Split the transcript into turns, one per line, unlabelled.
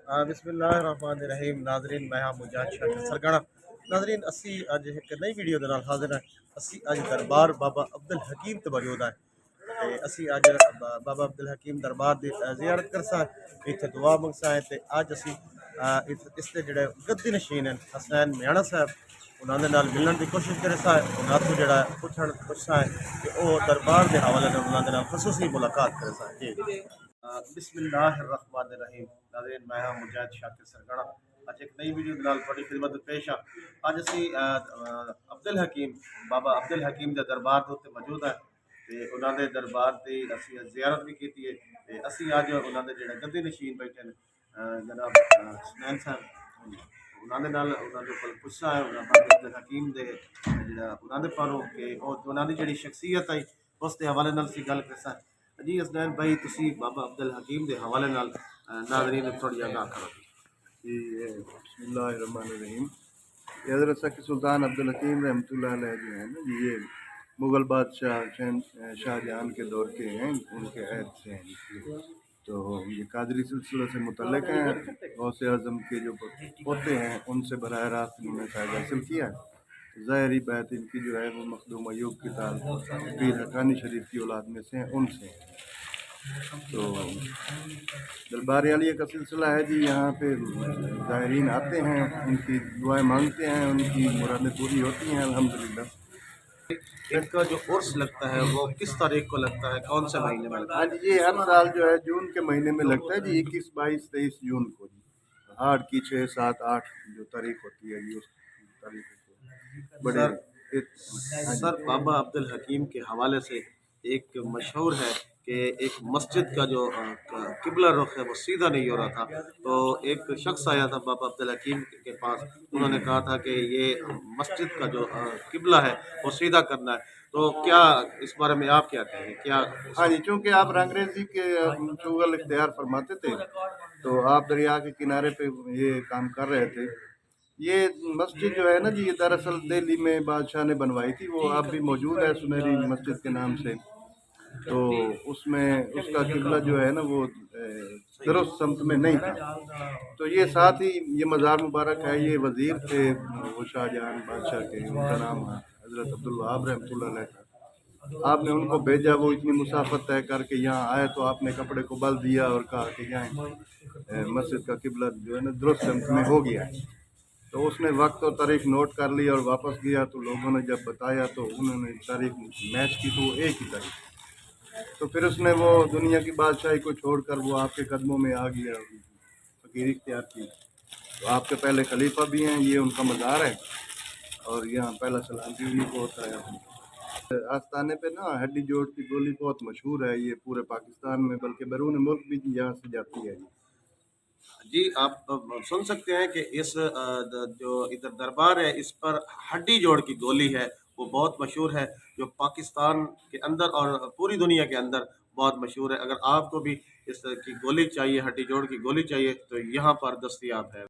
बिस्मिल्लाहिर्रहमानिर्रहीम नाजरीन मैं हाँ मुजाहिद शाकिर सरगना नाजरीन असी अज एक नई वीडियो के नाल हाजिर हैं। असी अज दरबार बाबा अब्दुल हकीम ते मौजूद हैं ते असी अज बाबा अब्दुल हकीम दरबार की जियारत करसा इत्थे दुआ मंगसा है ते अज असी इसके जिहड़े गद्दी नशीन हैं हसनैन मियाणा साहब उन्होंने नाल मिलने की कोशिश करे सा उन्होंने तो जिहड़ा पुछसा है कि वो दरबार के हवाले नाल उन्होंने नाल खसूसी मुलाकात करे सा जी। बिस्मिल्लाहिर्रहमानिर्रहीम नाज़रीन मैं हाँ मुजाहिद शाकिर सरगना अज एक नई वीडियो के नाल तुहाडी खिदमत में पेश हाँ। अज असी अब्दुल हकीम बाबा अब्दुल हकीम के दरबार के उत्ते मौजूद है ते उन्होंने दरबार की असी जियारत भी की है ते असी अज उन्होंने जिहड़े गद्दी नशीन बैठे हैं जनाब हसनैन साहब उन्होंने नाल उन्होंने कोल पुछा है बाबा अब्दुल हकीम दे जिहड़ा उन्होंने पारो कि उन्होंने जिहड़ी शख्सियत है उसके हवाले नाल सी गल करसा जी। हसनैन भाई तुसी बाबा अब्दुल हकीम के हवाले नाल नाज़रीन थोड़ी आगाह करो
जी। बिस्मिल्लाहिर्रहमानिर्रहीम। ये हज़रत सखी सुल्तान अब्दुल हकीम रहमतुल्लाह अलैह जो है ना जी, ये मुग़ल बादशाह शाहजहां के दौर के हैं, उनके अहद से हैं। तो ये कादरी सिलसिले से मुतल्लिक हैं। गौसे आज़म के जो पोते हैं उनसे बराह रास्त इन्होंने फ़ैज़ हासिल किया। ज़ाहिरी बात इनकी जो है वो मखदूम अयूब की ताल पीर हकानी शरीफ की औलाद में से हैं, उनसे हैं। तो दरबार आलिया का सिलसिला है जी। यहाँ पे ज़ायरीन आते हैं, उनकी दुआएं मांगते हैं, उनकी मुरादें पूरी होती हैं अल्हम्दुलिल्लाह।
इनका जो उर्स लगता है वो किस तारीख को लगता है, कौन से महीने में लगता
हाँ जी, ये हर साल जो है जून के महीने में लगता है जी, 21, 22, 23 जून को जी। हाड़ की 6, 7, 8 जो तारीख होती है जी, उस तारीख को बड़े
सर बाबा अब्दुल हकीम के हवाले से एक मशहूर है कि एक मस्जिद का जो किबला रुख है वो सीधा नहीं हो रहा था। तो एक शख्स आया था बाबा अब्दुल हकीम के पास, उन्होंने कहा था कि ये मस्जिद का जो किबला है वो सीधा करना है। तो क्या इस बारे में आप क्या कहेंगे क्या?
हाँ जी, चूँकि आप अंग्रेज़ी के चुगल इख्तियार फरमाते थे, तो आप दरिया के किनारे पे ये काम कर रहे थे। ये मस्जिद जो है ना जी, ये दरअसल दिल्ली में बादशाह ने बनवाई थी, वो अब भी मौजूद है सुनहरी मस्जिद के नाम से। तो उसमें उसका किबला जो है ना वो दुरुस्त समत में नहीं था। तो ये साथ ही ये मज़ार मुबारक है, ये वज़ीर थे वो शाहजहां बादशाह के, उनका नाम हज़रत अब्दुल वहाब रहमतुल्लाह अलैह था। आपने उनको भेजा, वो इतनी मुसाफत तय करके यहाँ आए, तो आपने कपड़े को बल दिया और कहा कि यहाँ मस्जिद का किबला जो है ना दुरुस्त समत में हो गया है। तो उसने वक्त और तारीख नोट कर ली और वापस गया। तो लोगों ने जब बताया तो उन्होंने तारीख मैच की, तो वो एक ही तारीख। तो फिर उसने वो दुनिया की बादशाही को छोड़कर वो आपके कदमों में आ गया, फकीरी इख्तियार की। तो आपके पहले खलीफा भी हैं, ये उनका मज़ार है और यहाँ पहला सलाम भी उन्हीं को होता है। आस्ताने पे ना हड्डी जोड़ की गोली बहुत मशहूर है, ये पूरे पाकिस्तान में बल्कि बैरून मुल्क भी यहाँ से जाती है
जी। आप सुन सकते हैं कि इस जो इधर दरबार है इस पर हड्डी जोड़ की गोली है वो बहुत मशहूर है, जो पाकिस्तान के अंदर और पूरी दुनिया के अंदर बहुत मशहूर है। अगर आपको भी इस की गोली चाहिए, हड्डी जोड़ की गोली चाहिए, तो यहाँ पर दस्तयाब है।